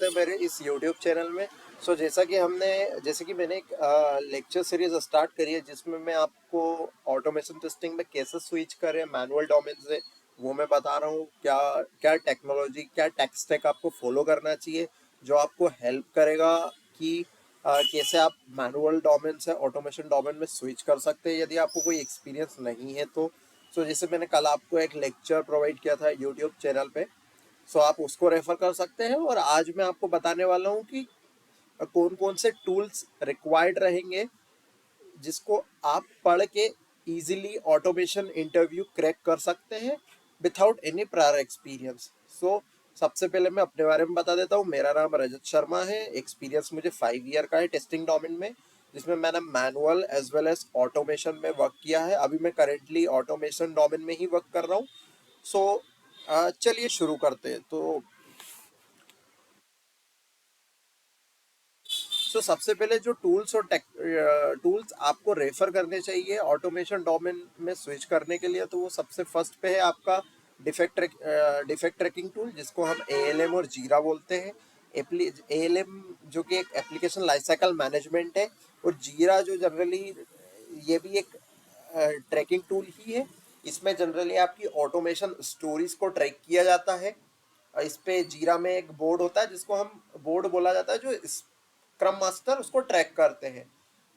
है मेरे इस यूट्यूब चैनल में। जैसे कि मैंने एक लेक्चर सीरीज स्टार्ट करी है जिसमें मैं आपको ऑटोमेशन टेस्टिंग में कैसे स्विच करें मैनुअल डोमेन से, वो मैं बता रहा हूँ। क्या क्या टेक्नोलॉजी, क्या टेक स्टैक आपको फॉलो करना चाहिए जो आपको हेल्प करेगा कि कैसे आप मैनुअल डोमेन से ऑटोमेशन डोमेन में स्विच कर सकते हैं यदि आपको कोई एक्सपीरियंस नहीं है तो। जैसे मैंने कल आपको एक लेक्चर प्रोवाइड किया था यूट्यूब चैनल पे, आप उसको रेफर कर सकते हैं। और आज मैं आपको बताने वाला हूँ कि कौन कौन से टूल्स रिक्वायर्ड रहेंगे जिसको आप पढ़ के इजीली ऑटोमेशन इंटरव्यू क्रैक कर सकते हैं विदाउट एनी प्रायर एक्सपीरियंस। सबसे पहले मैं अपने बारे में बता देता हूँ। मेरा नाम रजत शर्मा है। एक्सपीरियंस मुझे 5 ईयर का है टेस्टिंग डोमेन में, जिसमें मैंने manual as well as automation में वर्क किया है। अभी मैं करेंटली ऑटोमेशन डोमेन में ही वर्क कर रहा हूँ। चलिए शुरू करते हैं। सबसे पहले जो टूल्स आपको रेफर करने चाहिए ऑटोमेशन डोमेन में स्विच करने के लिए, तो वो सबसे फर्स्ट पे है आपका डिफेक्ट ट्रैकिंग टूल, जिसको हम एएलएम और जीरा बोलते हैं। एएलएम जो कि एक एप्लीकेशन लाइफसाइकिल मैनेजमेंट है, और जीरा जो जनरली ये भी एक ट्रैकिंग टूल ही है। इसमें जनरली आपकी ऑटोमेशन स्टोरीज को ट्रैक किया जाता है। इस पे जीरा में एक बोर्ड होता है जिसको हम बोर्ड बोला जाता है, जो स्क्रम मास्टर उसको ट्रैक करते हैं।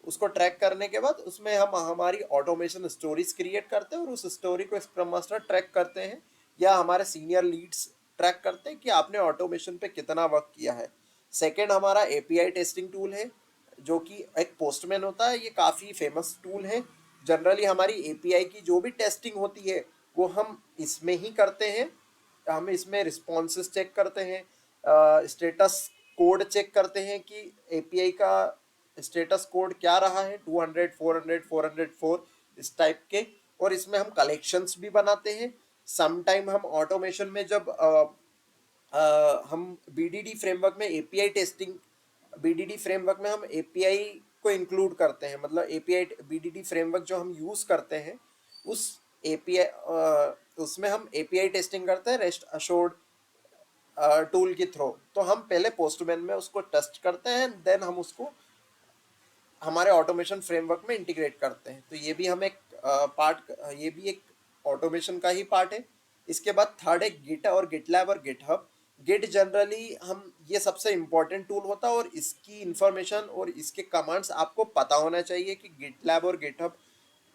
उसको ट्रैक करने के बाद उसमें हम हमारी ऑटोमेशन स्टोरीज क्रिएट करते हैं, और उस स्टोरी को स्क्रम मास्टर ट्रैक करते हैं, या हमारे सीनियर लीड्स ट्रैक करते हैं कि आपने ऑटोमेशन पे कितना वर्क किया है। सेकेंड हमारा एपीआई टेस्टिंग टूल है, जो कि एक पोस्टमैन होता है। ये काफ़ी फेमस टूल है। जनरली हमारी एपीआई की जो भी टेस्टिंग होती है वो हम इसमें ही करते हैं। हम इसमें रिस्पॉन्सेस चेक करते हैं, स्टेटस कोड चेक करते हैं कि एपीआई का स्टेटस कोड क्या रहा है, 200 400 404 इस टाइप के। और इसमें हम कलेक्शंस भी बनाते हैं। समटाइम हम ऑटोमेशन में जब हम बीडीडी फ्रेमवर्क में एपीआई टेस्टिंग, बीडीडी फ्रेमवर्क में हम एपीआई को इंक्लूड करते हैं। मतलब एपीआई बीडीडी फ्रेमवर्क जो हम यूज़ करते हैं उस एपीआई उसमें हम एपीआई टेस्टिंग करते हैं रेस्ट अशोर्ड टूल के थ्रू। तो हम पहले पोस्टमैन में उसको टेस्ट करते हैं, देन हम उसको हमारे ऑटोमेशन फ्रेमवर्क में इंटीग्रेट करते हैं। तो ये भी हम एक ये भी एक ऑटोमेशन का ही पार्ट है। इसके बाद थर्ड है गिट और गिटलैब और गिटहब। गिट जनरली हम ये सबसे इम्पोर्टेंट टूल होता है, और इसकी इंफॉर्मेशन और इसके कमांड्स आपको पता होना चाहिए कि गिटलैब और गिटहब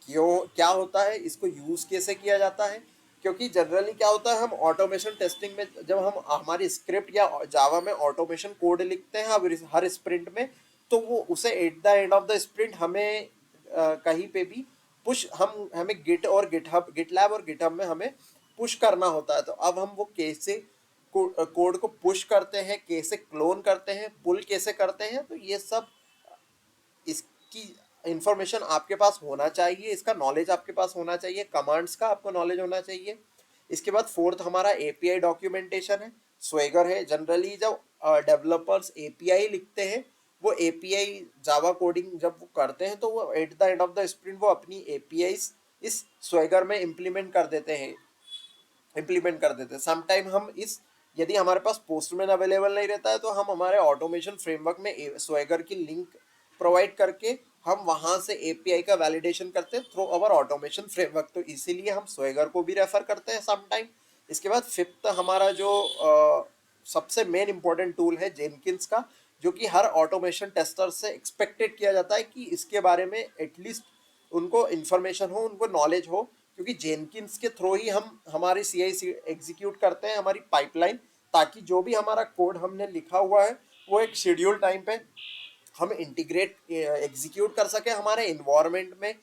क्यों क्या होता है, इसको यूज़ कैसे किया जाता है। क्योंकि जनरली क्या होता है, हम ऑटोमेशन टेस्टिंग में जब हम हमारी स्क्रिप्ट या जावा में ऑटोमेशन कोड लिखते हैं हर स्प्रिंट में, तो वो उसे at the end of the sprint हमें कहीं पे भी हमें गिटलैब और गिटहब में हमें पुश करना होता है। तो अब हम वो कैसे कोड को पुश करते हैं, कैसे क्लोन करते हैं, पुल कैसे करते हैं, तो ये सब इसकी इंफॉर्मेशन आपके पास होना चाहिए, इसका नॉलेज आपके पास होना चाहिए, कमांड्स का आपको नॉलेज होना चाहिए। इसके बाद फोर्थ हमारा एपीआई डॉक्यूमेंटेशन है, स्वेगर है। जनरली जब डेवलपर्स एपीआई लिखते हैं, वो एपीआई जावा कोडिंग जब वो करते हैं, तो वो at the end of the sprint वो अपनी एपीआई इस स्वेगर में इम्प्लीमेंट कर देते हैं। समटाइम हम इस यदि हमारे पास पोस्टमैन अवेलेबल नहीं रहता है, तो हम हमारे ऑटोमेशन फ्रेमवर्क में स्वेगर की लिंक प्रोवाइड करके हम वहाँ से एपीआई का वैलिडेशन करते हैं थ्रू अवर ऑटोमेशन फ्रेमवर्क। तो इसीलिए हम स्वेगर को भी रेफर करते हैं समटाइम। इसके बाद फिफ्थ हमारा जो सबसे मेन इंपॉर्टेंट टूल है जेनकिंस का, जो कि हर ऑटोमेशन टेस्टर से एक्सपेक्टेड किया जाता है कि इसके बारे में एटलीस्ट उनको इन्फॉर्मेशन हो, उनको नॉलेज हो। क्योंकि जेनकिंस के थ्रू ही हम हमारी सीआई एग्जीक्यूट करते हैं, हमारी पाइपलाइन, ताकि जो भी हमारा कोड हमने लिखा हुआ है वो एक शेड्यूल टाइम पे हम इंटीग्रेट एग्जीक्यूट कर सके हमारे इन्वायरमेंट में।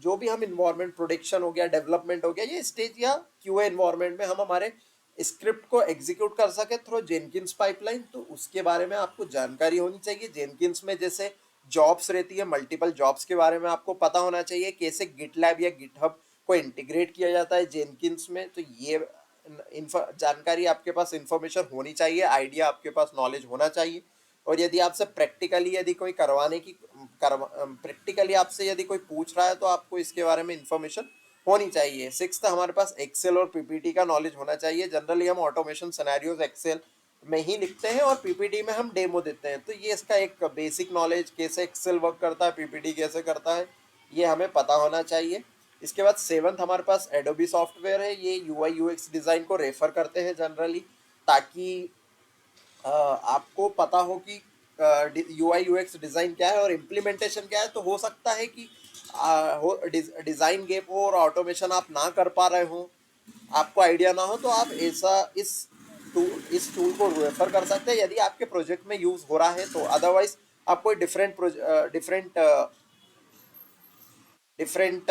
जो भी हम इन्वायरमेंट प्रोडक्शन हो गया, डेवलपमेंट हो गया, ये स्टेज या क्यूए इन्वायरमेंट में हम हमारे स्क्रिप्ट को एग्जीक्यूट कर सके थ्रू जेनकिंस पाइपलाइन। तो उसके बारे में आपको जानकारी होनी चाहिए। जेनकिंस में जैसे जॉब्स रहती है, मल्टीपल जॉब्स के बारे में आपको पता होना चाहिए, कैसे गिटलैब या गिटहब को इंटीग्रेट किया जाता है जेनकिंस में। तो ये जानकारी आपके पास, इंफॉर्मेशन होनी चाहिए, आइडिया आपके पास, नॉलेज होना चाहिए। और यदि आपसे प्रैक्टिकली यदि कोई प्रैक्टिकली आपसे यदि कोई पूछ रहा है, तो आपको इसके बारे में इंफॉर्मेशन होनी चाहिए। सिक्स्थ हमारे पास एक्सेल और पीपीटी का नॉलेज होना चाहिए। जनरली हम ऑटोमेशन सिनेरियोज एक्सेल में ही लिखते हैं और पीपीटी में हम डेमो देते हैं। तो ये इसका एक बेसिक नॉलेज, कैसे एक्सेल वर्क करता है, पीपीटी कैसे करता है, ये हमें पता होना चाहिए। इसके बाद सेवन्थ हमारे पास एडोबी सॉफ्टवेयर है। ये यूआई यूएक्स डिज़ाइन को रेफर करते हैं जनरली, ताकि आपको पता हो कि यूआई यूएक्स डिज़ाइन क्या है और इम्प्लीमेंटेशन क्या है। तो हो सकता है कि डिज़ाइन गैप हो और ऑटोमेशन आप ना कर पा रहे हो, आपको आइडिया ना हो, तो आप ऐसा इस टूल को रेफर कर सकते हैं यदि आपके प्रोजेक्ट में यूज़ हो रहा है। तो अदरवाइज आप कोई डिफरेंट डिफरेंट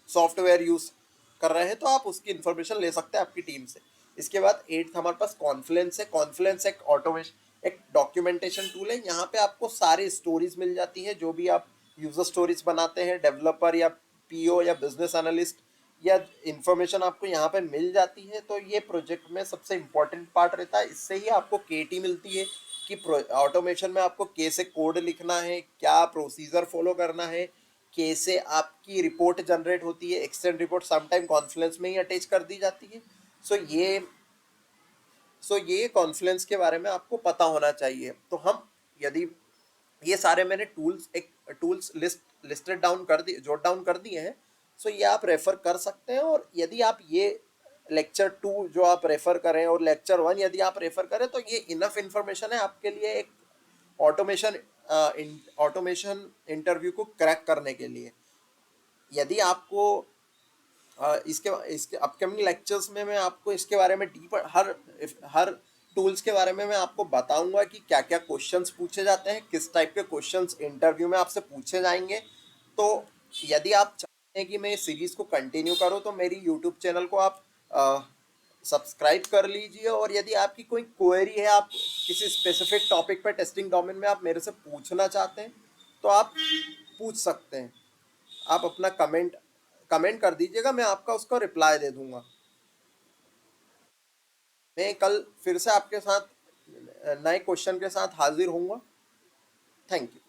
सॉफ्टवेयर यूज़ कर रहे हैं तो आप उसकी इन्फॉर्मेशन ले सकते हैं आपकी टीम से। इसके बाद एट्थ हमारे पास कॉन्फ्लुएंस है। कॉन्फ्लुएंस एक ऑटोमेशन, एक डॉक्यूमेंटेशन टूल है। यहाँ पे आपको सारी स्टोरीज मिल जाती है, जो भी आप यूजर स्टोरीज बनाते हैं, डेवलपर या पीओ या बिजनेस एनालिस्ट, या इंफॉर्मेशन आपको यहाँ पे मिल जाती है। तो ये प्रोजेक्ट में सबसे इम्पोर्टेंट पार्ट रहता है। इससे ही आपको केटी मिलती है कि ऑटोमेशन में आपको कैसे कोड लिखना है, क्या प्रोसीजर फॉलो करना है, कैसे आपकी रिपोर्ट जनरेट होती है। एक्सटेंड रिपोर्ट समटाइम कॉन्फ्लुएंस में ही अटैच कर दी जाती है। सो ये ये कॉन्फ्लुएंस के बारे में आपको पता होना चाहिए। तो हम, यदि ये सारे मैंने टूल्स लिस्टेड डाउन कर दी, जॉट डाउन कर दिए हैं, सो ये आप रेफर कर सकते हैं। और यदि आप ये लेक्चर 2 जो आप रेफर करें और लेक्चर 1 यदि आप रेफर करें, तो ये इनफ इंफॉर्मेशन है आपके लिए एक ऑटोमेशन ऑटोमेशन इंटरव्यू को क्रैक करने के लिए। यदि आपको इसके इसके अपकमिंग लेक्चर्स में मैं आपको इसके बारे में डीप हर टूल्स के बारे में मैं आपको बताऊंगा कि क्या क्या क्वेश्चंस पूछे जाते हैं, किस टाइप के क्वेश्चंस इंटरव्यू में आपसे पूछे जाएंगे। तो यदि आप चाहते हैं कि मैं इस सीरीज़ को कंटिन्यू करूं, तो मेरी यूट्यूब चैनल को आप सब्सक्राइब कर लीजिए। और यदि आपकी कोई क्वेरी है, आप किसी स्पेसिफिक टॉपिक पर टेस्टिंग डोमेन में आप मेरे से पूछना चाहते हैं, तो आप पूछ सकते हैं। आप अपना कमेंट कमेंट कर दीजिएगा, मैं आपका उसका रिप्लाई दे दूंगा। मैं कल फिर से आपके साथ नए क्वेश्चन के साथ हाजिर होऊंगा। Thank you.